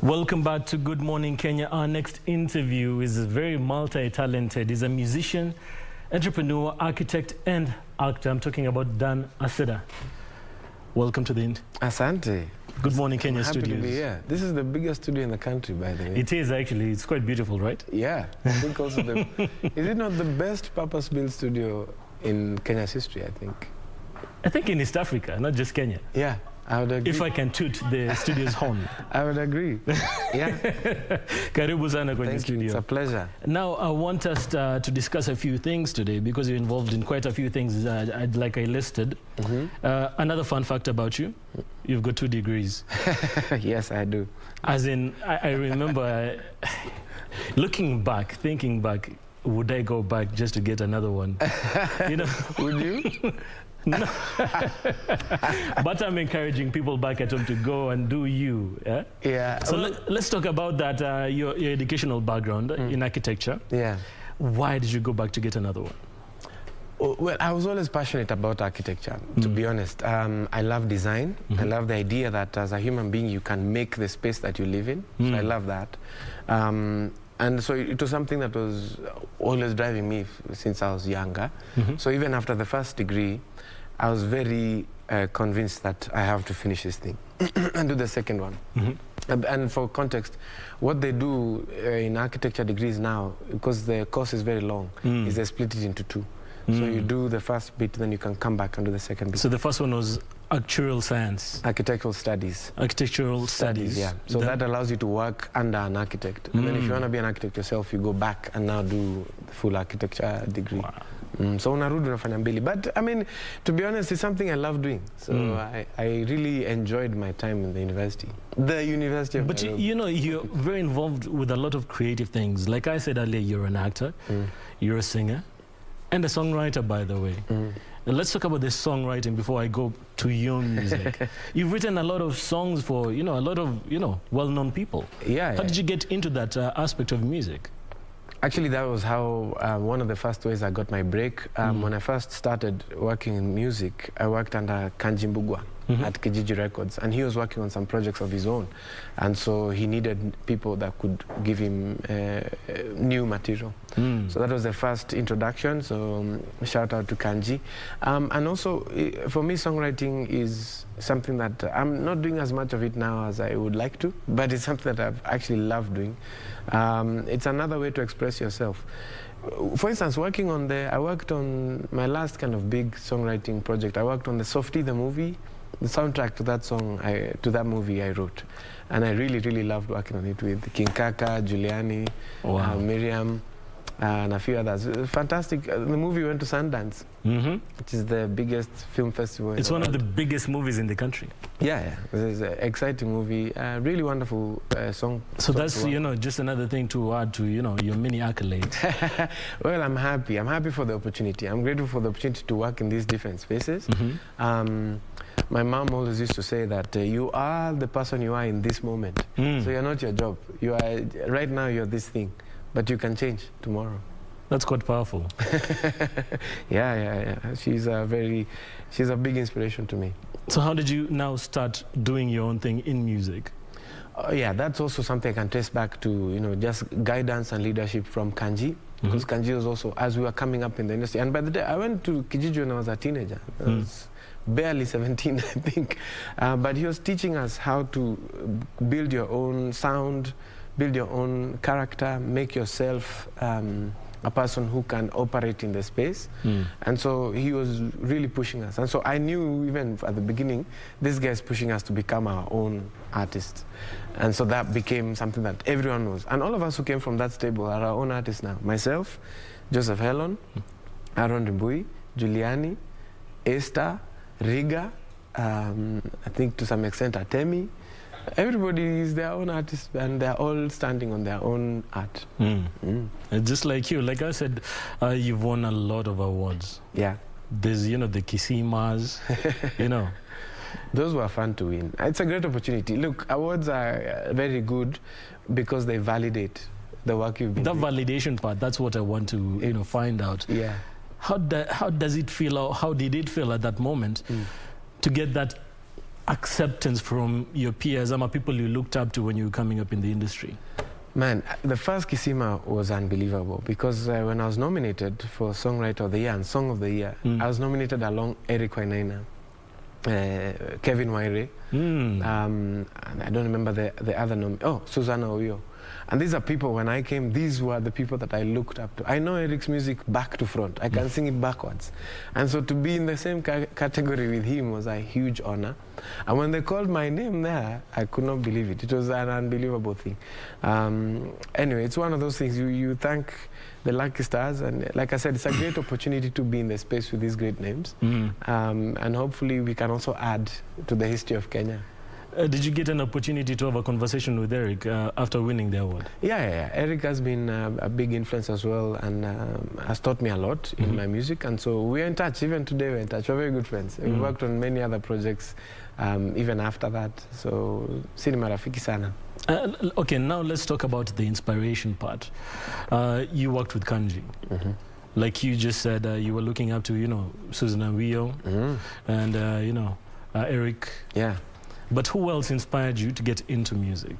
Welcome back to Good Morning Kenya. Our next interview is very multi-talented. He's a musician, entrepreneur, architect, and actor. I'm talking about Dan Aceda. Welcome to the Asante. Good Morning Kenya Happy studios. to be here. This is the biggest studio in the country, by the way. It is actually. It's quite beautiful, right? Yeah. I think also is it not the best purpose-built studio in Kenya's history, I think? I think in East Africa, not just Kenya. Yeah. I would agree. If I can toot the studio's horn. I would agree. Yeah. Karibu sana kwenye Thank studio. you. It's a pleasure. Now, I want us to discuss a few things today because you're involved in quite a few things like I listed. Another fun fact about you, you've got 2 degrees. Yes, I do. As in, I remember looking back, thinking back, would I go back just to get another one? You know? Would you? No. But I'm encouraging people back at home to go and do you. Yeah. Yeah. So let's talk about that, your educational background in architecture. Yeah. Why did you go back to get another one? Oh, well, I was always passionate about architecture, to be honest. I love design. I love the idea that as a human being, you can make the space that you live in. So I love that. And so it was something that was always driving me since I was younger. So even after the first degree, I was very convinced that I have to finish this thing and do the second one. And for context, what they do in architecture degrees now, because the course is very long, is they split it into 2. So you do the first bit, then you can come back and do the second bit. So the first one was actuarial science. Architectural studies. Architectural studies. Yeah. So that allows you to work under an architect. And then if you want to be an architect yourself, you go back and now do the full architecture degree. Wow. So unarudi unafanya mbili. But I mean, to be honest, it's something I love doing. So I really enjoyed my time in the university. The University of But Nairobi. you know, you're very involved with a lot of creative things. Like I said earlier, you're an actor, you're a singer, and a songwriter, by the way. Let's talk about the songwriting before I go to your music. You've written a lot of songs for, a lot of, well-known people. Yeah. How did you get into that aspect of music? Actually, that was how one of the first ways I got my break. When I first started working in music, I worked under Kanji Mbugua at Kijiji Records, and he was working on some projects of his own. And so he needed people that could give him new material. So that was the first introduction, so shout out to Kanji. And also, for me, songwriting is something that I'm not doing as much of it now as I would like to, but it's something that I've actually loved doing. It's another way to express yourself. For instance, I worked on my last kind of big songwriting project. I worked on the Softie, the movie, the soundtrack to that song, to that movie I wrote. And I really, really loved working on it with King Kaka, Giuliani, Miriam, and a few others. Fantastic. The movie went to Sundance, which is the biggest film festival. It's one of the biggest movies in the country. Yeah. It's an exciting movie, really wonderful song. So that's, just another thing to add to, your many accolades. Well, I'm happy. I'm happy for the opportunity. I'm grateful for the opportunity to work in these different spaces. My mom always used to say that you are the person you are in this moment. So you're not your job. You are, right now, you're this thing. But you can change tomorrow. That's quite powerful. Yeah. She's a big inspiration to me. So how did you now start doing your own thing in music? Yeah, that's also something I can trace back to, just guidance and leadership from Kanji. Because Kanji was also, as we were coming up in the industry, and by the day, I went to Kijiji when I was a teenager. I was barely 17, I think. But he was teaching us how to build your own sound, build your own character, make yourself a person who can operate in the space. And so he was really pushing us. And so I knew even at the beginning, this guy is pushing us to become our own artists. And so that became something that everyone knows. And all of us who came from that stable are our own artists now. Myself, Joseph Hellon, Aaron Rimbui, Giuliani, Esther, Riga, I think to some extent Atemi. Everybody is their own artist, and they're all standing on their own art. Just like you, like I said, you've won a lot of awards. Yeah. There's, the Kisimas, Those were fun to win. It's a great opportunity. Look, awards are very good because they validate the work you've been doing. That validation part, that's what I want to, find out. Yeah. How does it feel, or how did it feel at that moment to get that acceptance from your peers, people you looked up to when you were coming up in the industry? Man, the first Kisima was unbelievable because when I was nominated for Songwriter of the Year and Song of the Year, I was nominated along Eric Wainaina, Kevin Waire, and I don't remember the other name. Oh, Susanna Oyo. And these are people, when I came, these were the people that I looked up to. I know Eric's music back to front. I can sing it backwards. And so to be in the same category with him was a huge honor. And when they called my name there, I could not believe it. It was an unbelievable thing. Anyway, it's one of those things you thank the lucky stars. And like I said, it's a great opportunity to be in the space with these great names. And hopefully we can also add to the history of Kenya. Did you get an opportunity to have a conversation with Eric after winning the award? Yeah. Eric has been a big influence as well and has taught me a lot in my music. And so we're in touch. Even today we're in touch. We're very good friends. We've worked on many other projects even after that. So, sini marafiki sana. Okay, now let's talk about the inspiration part. You worked with Kanji. Like you just said, you were looking up to, Susan Wio and, Eric. Yeah. But who else inspired you to get into music?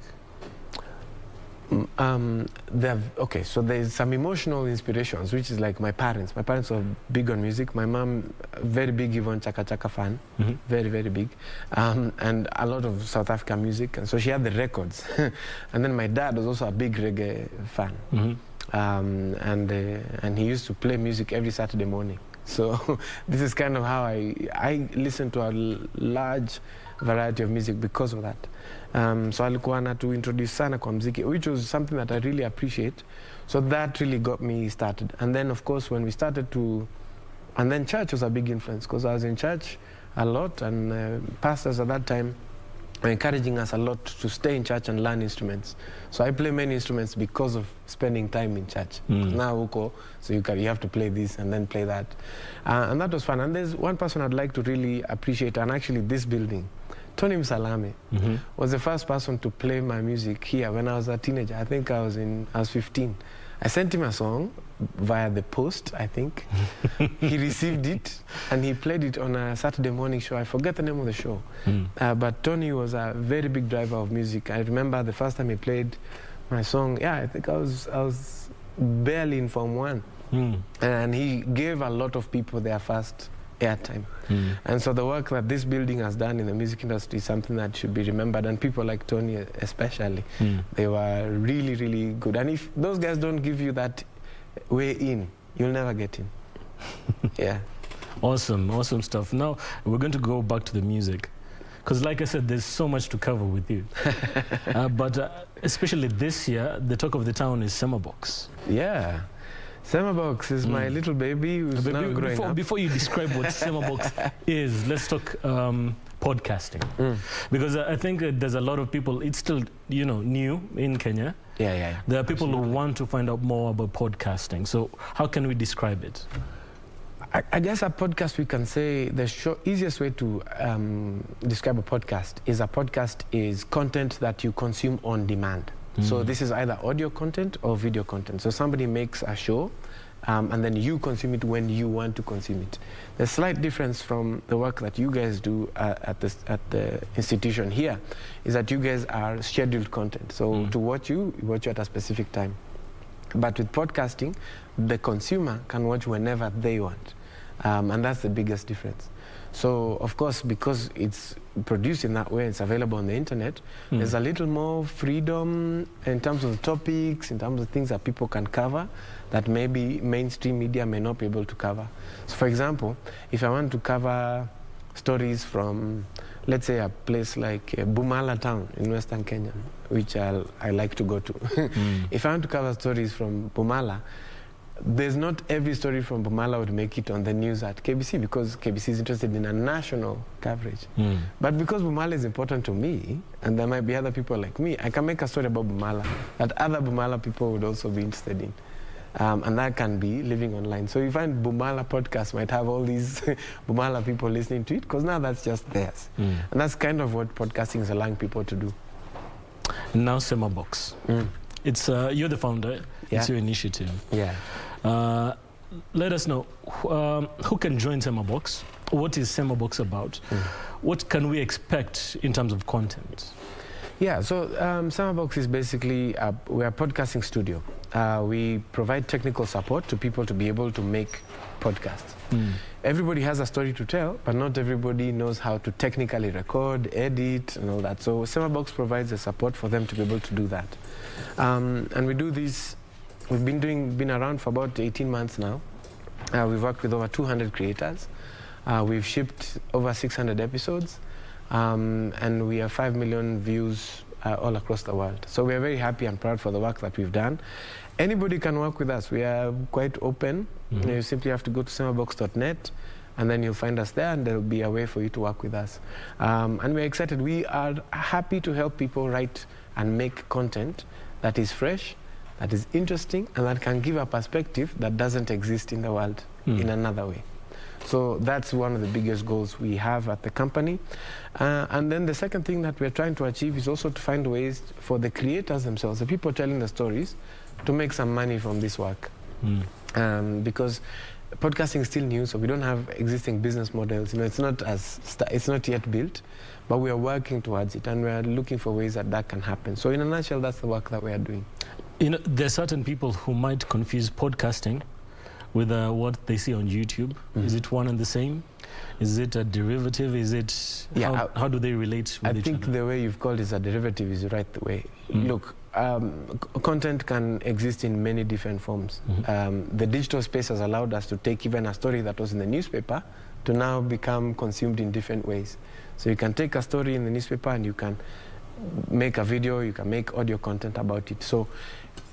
Okay, so there's some emotional inspirations, which is like my parents. My parents were big on music. My mom, very big Yvonne Chaka Chaka fan, very, very big. And a lot of South African music. And so she had the records. And then my dad was also a big reggae fan. And he used to play music every Saturday morning. So this is kind of how I listen to a large variety of music because of that. So alikuwa na to introduce sana kwa muziki, which was something that I really appreciate. So that really got me started. And then of course when we started to, and then church was a big influence because I was in church a lot and pastors at that time were encouraging us a lot to stay in church and learn instruments. So I play many instruments because of spending time in church. Now uko, so you have to play this and then play that. And that was fun. And there's one person I'd like to really appreciate, and actually this building, Tony Msalame, was the first person to play my music here when I was a teenager. I think I was 15. I sent him a song via the post, I think. He received it and he played it on a Saturday morning show. I forget the name of the show. But Tony was a very big driver of music. I remember the first time he played my song, I think I was barely in Form 1. And he gave a lot of people their first airtime. And so the work that this building has done in the music industry is something that should be remembered, and people like Tony especially, they were really, really good. And if those guys don't give you that way in, you'll never get in. Yeah. Awesome stuff. Now we're going to go back to the music, because like I said, there's so much to cover with you. But especially this year, the talk of the town is SemaBox. Yeah. SemaBox is my little baby who's now growing up. Before you describe what SemaBox is, let's talk podcasting. Because I think there's a lot of people, it's still, new in Kenya. Yeah. There are people who want to find out more about podcasting. So how can we describe it? I guess a podcast, we can say the easiest way to describe a podcast is content that you consume on demand. So this is either audio content or video content. So somebody makes a show and then you consume it when you want to consume it. The slight difference from the work that you guys do at the institution here is that you guys are scheduled content. So to watch you at a specific time. But with podcasting, the consumer can watch whenever they want. And that's the biggest difference. So, of course, because it's produced in that way, it's available on the internet, there's a little more freedom in terms of topics, in terms of things that people can cover that maybe mainstream media may not be able to cover. So, for example, if I want to cover stories from, let's say, a place like Bumala town in Western Kenya, which I like to go to. If I want to cover stories from Bumala, there's not every story from Bumala would make it on the news at KBC because KBC is interested in a national coverage. But because Bumala is important to me, and there might be other people like me, I can make a story about Bumala that other Bumala people would also be interested in. And that can be living online. So you find Bumala podcast might have all these Bumala people listening to it because now that's just theirs. And that's kind of what podcasting is allowing people to do. Now SemaBox. It's you're the founder. It's your initiative. Yeah. Let us know who can join SemaBox what is SemaBox about? What can we expect in terms of content? Yeah, so SemaBox is basically, we're a podcasting studio. We provide technical support to people to be able to make podcasts. Everybody has a story to tell, but not everybody knows how to technically record, edit, and all that. So SemaBox provides the support for them to be able to do that. And we do this, we've been around for about 18 months now. We've worked with over 200 creators. We've shipped over 600 episodes, and we have 5 million views all across the world. So we are very happy and proud for the work that we've done. Anybody can work with us. We are quite open. You simply have to go to semabox.net, and then you'll find us there, and there'll be a way for you to work with us. And we're excited. We are happy to help people write and make content that is fresh, that is interesting, and that can give a perspective that doesn't exist in the world in another way. So that's one of the biggest goals we have at the company. And then the second thing that we're trying to achieve is also to find ways for the creators themselves, the people telling the stories, to make some money from this work. Because podcasting is still new, so we don't have existing business models. You know, it's not yet built, but we are working towards it, and we are looking for ways that that can happen. So in a nutshell, that's the work that we are doing. You know, there are certain people who might confuse podcasting with what they see on YouTube. Is it one and the same? Is it a derivative? Is it, how do they relate with each other? I think the way you've called it a derivative is the right way. Look, content can exist in many different forms. The digital space has allowed us to take even a story that was in the newspaper to now become consumed in different ways. So you can take a story in the newspaper and you can make a video, you can make audio content about it. So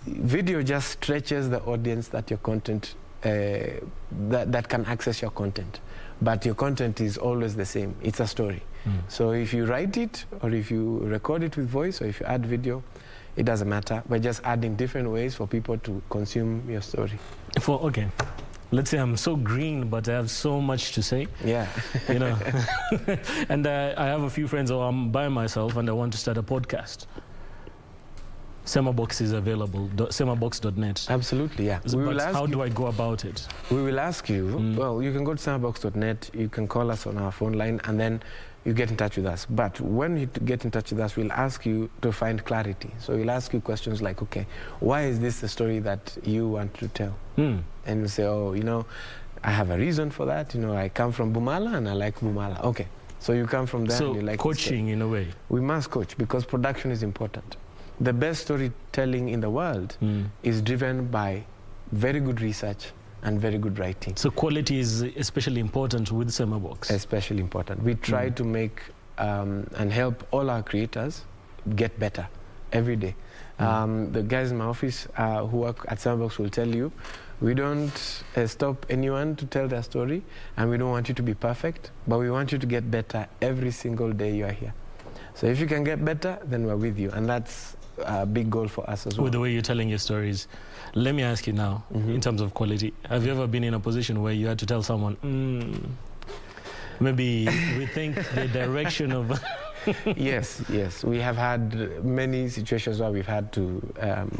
video just stretches the audience that your content that can access your content, but your content is always the same. It's a story. So if you write it, or if you record it with voice, or if you add video, it doesn't matter. We're just adding different ways for people to consume your story. Okay, let's say I'm so green, but I have so much to say. Yeah. You know, and I have a few friends, or I'm by myself, and I want to start a podcast. SemaBox is available, semabox.net. Absolutely, yeah. But how do I go about it? We will ask you, well, you can go to semabox.net, you can call us on our phone line, and then you get in touch with us. But when you get in touch with us, we'll ask you to find clarity. So we'll ask you questions like, okay, why is this the story that you want to tell? And you say, oh, you know, I have a reason for that. You know, I come from Bumala and I like Bumala. Okay, so you come from there and you like coaching in a way. We must coach because production is important. The best storytelling in the world is driven by very good research and very good writing. So quality is especially important with SemaBox. Especially important. We try to make and help all our creators get better every day. The guys in my office who work at SemaBox will tell you, we don't stop anyone to tell their story, and we don't want you to be perfect, but we want you to get better every single day you are here. So if you can get better, then we're with you, and that's a big goal for us as well. With the way you're telling your stories, let me ask you now, in terms of quality, have you ever been in a position where you had to tell someone, maybe we think the direction of... Yes, we have had many situations where we've had to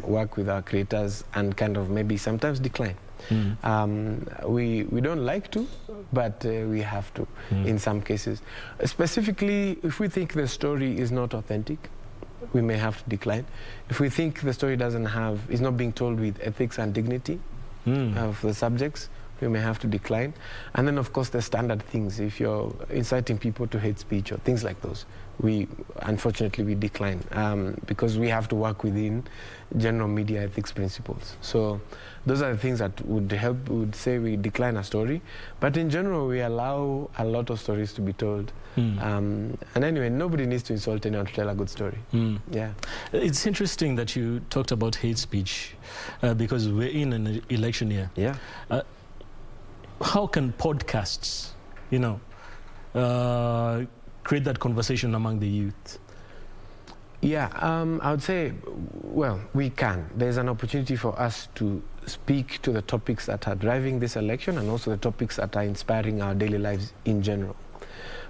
work with our creators and kind of maybe sometimes decline. We don't like to, but we have to in some cases. Specifically, if we think the story is not authentic, we may have to decline. If we think the story is not being told with ethics and dignity of the subjects, we may have to decline. And then, of course, the standard things. If you're inciting people to hate speech or things like those, unfortunately, we decline because we have to work within general media ethics principles. So those are the things that would say we decline a story. But in general, we allow a lot of stories to be told. And anyway, nobody needs to insult anyone to tell a good story. Yeah. It's interesting that you talked about hate speech because we're in an election year. Yeah. How can podcasts, create that conversation among the youth? Yeah, I would say, well, we can. There's an opportunity for us to speak to the topics that are driving this election and also the topics that are inspiring our daily lives in general.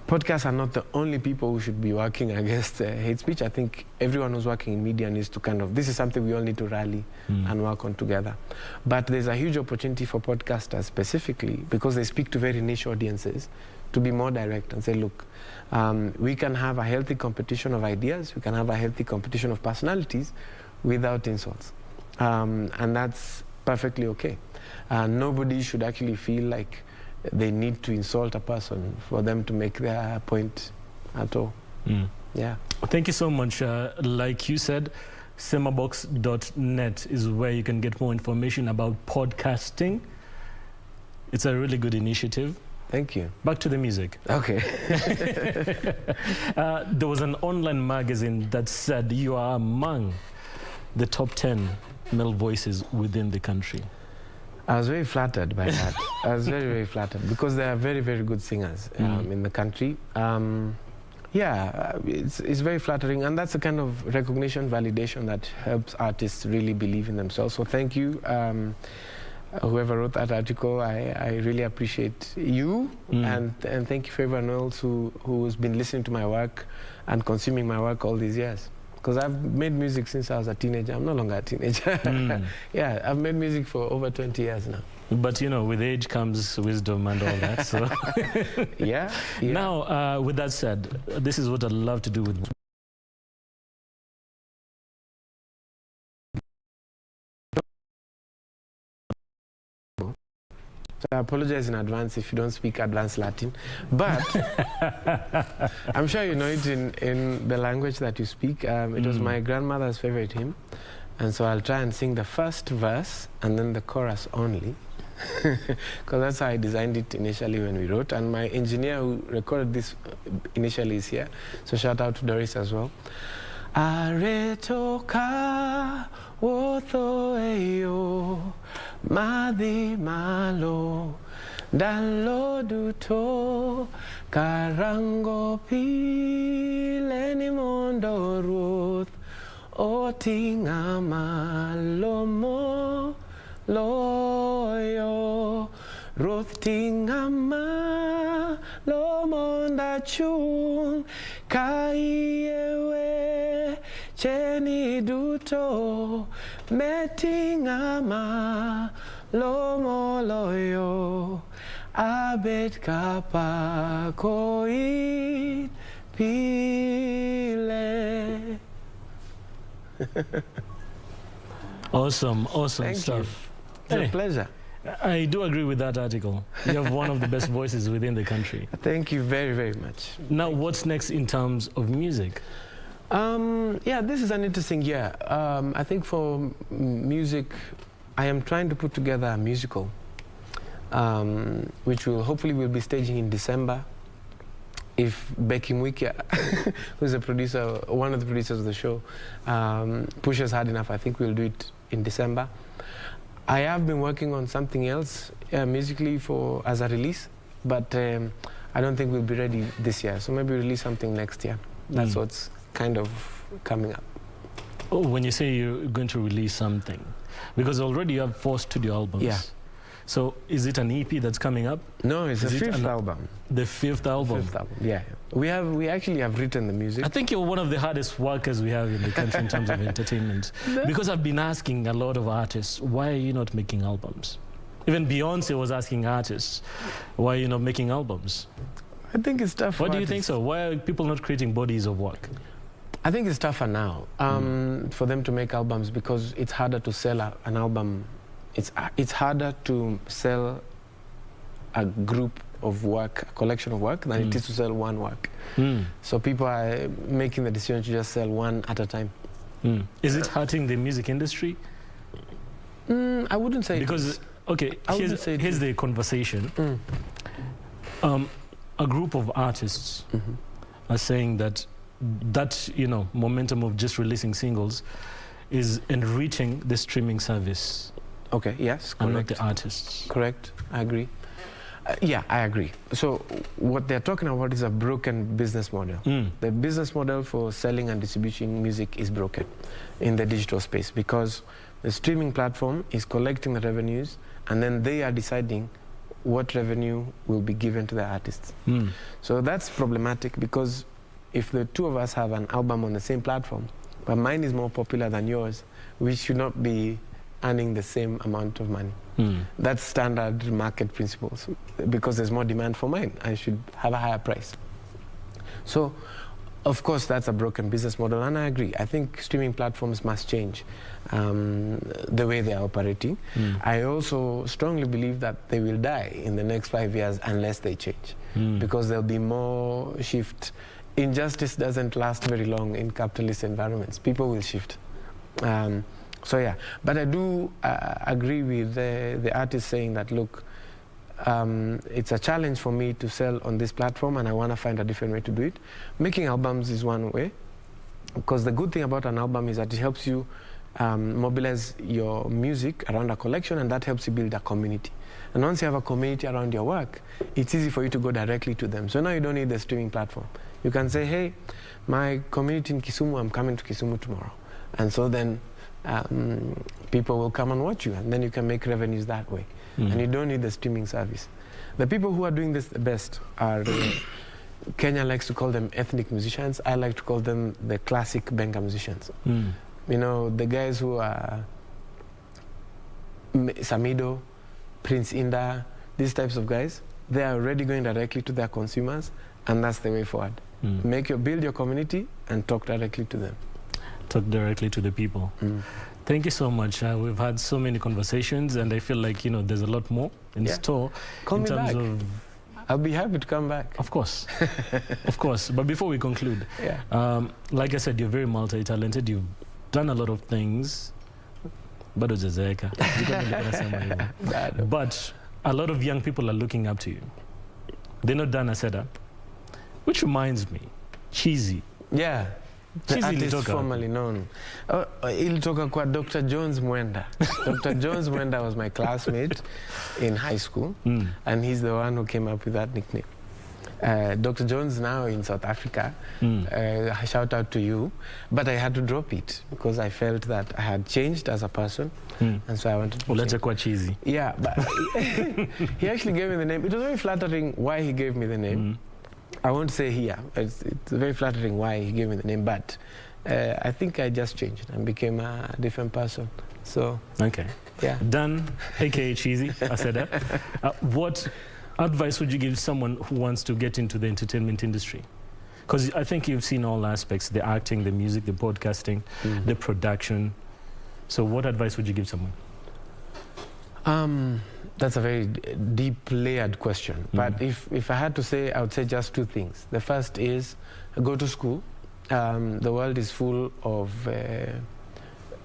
Podcasts are not the only people who should be working against hate speech. I think everyone who's working in media needs to this is something we all need to rally and work on together. But there's a huge opportunity for podcasters specifically because they speak to very niche audiences to be more direct and say, look, we can have a healthy competition of ideas, we can have a healthy competition of personalities without insults. And that's perfectly okay. Nobody should actually feel like they need to insult a person for them to make their point at all. Yeah. Thank you so much. Like you said, SemaBox.net is where you can get more information about podcasting. It's a really good initiative. Thank you. Back to the music. Okay. There was an online magazine that said you are among the top 10 male voices within the country. I was very flattered by that. I was very, very flattered because there are very, very good singers in the country. Yeah, it's very flattering, and that's a kind of recognition, validation that helps artists really believe in themselves. So thank you, whoever wrote that article. I really appreciate you, and thank you for everyone else who's been listening to my work and consuming my work all these years. Because I've made music since I was a teenager. I'm no longer a teenager. Yeah, I've made music for over 20 years now. But, you know, with age comes wisdom and all that. So yeah. Now, with that said, this is what I'd love to do with... So I apologize in advance if you don't speak advanced Latin, but I'm sure you know it in the language that you speak. It was my grandmother's favorite hymn, and so I'll try and sing the first verse and then the chorus only, because that's how I designed it initially when we wrote, and my engineer who recorded this initially is here, so shout out to Doris as well. Aretoka wotho eyo madhi malo dalo duto karango pile ni mondo ruth otinga malomo loyo ruth tinga malomo ndachung kaiewe cheni duto metingama lomo loyo abet kapa koi pile. Awesome Thank stuff. You. It's a pleasure. I do agree with that article. You have one of the best voices within the country. Thank you very, very much. Now, what's next in terms of music? Yeah, this is an interesting year. I think for music, I am trying to put together a musical, which hopefully will be staging in December. If Becky Mwikia, who's a producer, one of the producers of the show, pushes hard enough, I think we'll do it in December. I have been working on something else musically as a release, but I don't think we'll be ready this year. So maybe release something next year. That's what's kind of coming up. Oh, when you say you're going to release something, because already you have 4 studio albums. Yeah. So is it an EP that's coming up? No, it's the 5th album. The 5th album? The 5th album, yeah. We actually have written the music. I think you're one of the hardest workers we have in the country in terms of entertainment. Because I've been asking a lot of artists, why are you not making albums? Even Beyonce was asking artists, why are you not making albums? I think it's tough. Why do you think so? Why are people not creating bodies of work? I think it's tougher now for them to make albums because it's harder to sell an album. It's harder to sell a group of work, a collection of work, than it is to sell one work. So people are making the decision to just sell one at a time. Is it hurting the music industry? I wouldn't say because, okay, here's the conversation. A group of artists are saying that momentum of just releasing singles is enriching the streaming service. Okay, yes, correct. And not the artists. Correct, I agree. Yeah, I agree. So what they're talking about is a broken business model. The business model for selling and distributing music is broken in the digital space because the streaming platform is collecting the revenues and then they are deciding what revenue will be given to the artists. So that's problematic because if the two of us have an album on the same platform, but mine is more popular than yours, we should not be earning the same amount of money. That's standard market principles. Because there's more demand for mine, I should have a higher price. So, of course, that's a broken business model, and I agree. I think streaming platforms must change the way they are operating. I also strongly believe that they will die in the next 5 years unless they change, because there'll be more shift. Injustice doesn't last very long in capitalist environments. People will shift. So yeah, but I do agree with the artist saying that, look, it's a challenge for me to sell on this platform, and I want to find a different way to do it. Making albums is one way, because the good thing about an album is that it helps you mobilize your music around a collection, and that helps you build a community. And once you have a community around your work, it's easy for you to go directly to them. So now you don't need the streaming platform. You can say, hey, my community in Kisumu, I'm coming to Kisumu tomorrow. And so then people will come and watch you, and then you can make revenues that way. And you don't need the streaming service. The people who are doing this the best are, Kenya likes to call them ethnic musicians. I like to call them the classic Benga musicians. You know, the guys who are Samido, Prince Inda, these types of guys, they are already going directly to their consumers, and that's the way forward. Build your community and talk directly to them. Talk directly to the people. Thank you so much. We've had so many conversations, and I feel like, you know, there's a lot more in store. Call me back. I'll be happy to come back. Of course. Of course. But before we conclude, like I said, you're very multi-talented. You've done a lot of things. But a lot of young people are looking up to you. They know Dan Aceda, which reminds me, Cheesy. Yeah. The artist formerly known. Ilitoka kwa Dr. Jones Mwenda. Dr. Jones Mwenda was my classmate in high school, and he's the one who came up with that nickname. Dr. Jones now in South Africa, shout out to you, but I had to drop it because I felt that I had changed as a person, and so I wanted to Let's quite cheesy. Yeah, but he actually gave me the name. It was very flattering why he gave me the name. I won't say here. It's very flattering why he gave me the name, but I think I just changed and became a different person. So okay, yeah. Dan, aka Cheesy Aceda, what advice would you give someone who wants to get into the entertainment industry? Because I think you've seen all aspects: the acting, the music, the podcasting, the production. So, what advice would you give someone? That's a very deep, layered question. But if I had to say, I would say just two things. The first is go to school. The world is full of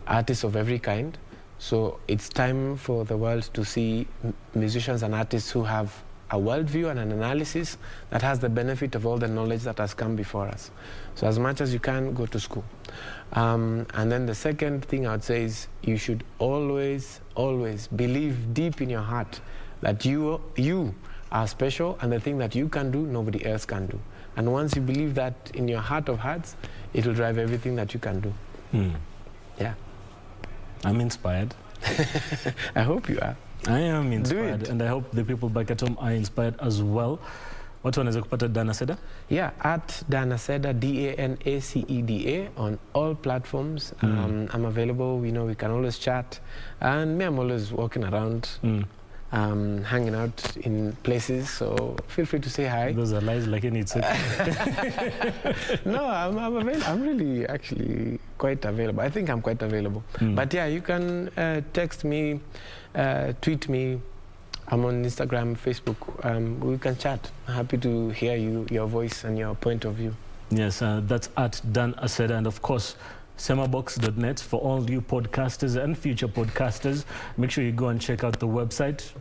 artists of every kind. So it's time for the world to see musicians and artists who have a worldview and an analysis that has the benefit of all the knowledge that has come before us. So as much as you can, go to school. And then the second thing I would say is you should always, always believe deep in your heart that you are special, and the thing that you can do, nobody else can do. And once you believe that in your heart of hearts, it will drive everything that you can do. Yeah. I'm inspired. I hope you are. I am inspired, and I hope the people back at home are inspired as well. What one is it? Dan Aceda? Yeah, at Dan Aceda, DANACEDA on all platforms. I'm available. You know, we can always chat, and me, I'm always walking around, hanging out in places. So feel free to say hi. Those are lies, like any No, I'm available. I'm really actually quite available. I think I'm quite available. But yeah, you can text me, tweet me. I'm on Instagram, Facebook. We can chat. I'm happy to hear your voice and your point of view. Yes, that's at Dan Aceda, and of course, SemaBox.net for all you podcasters and future podcasters. Make sure you go and check out the website.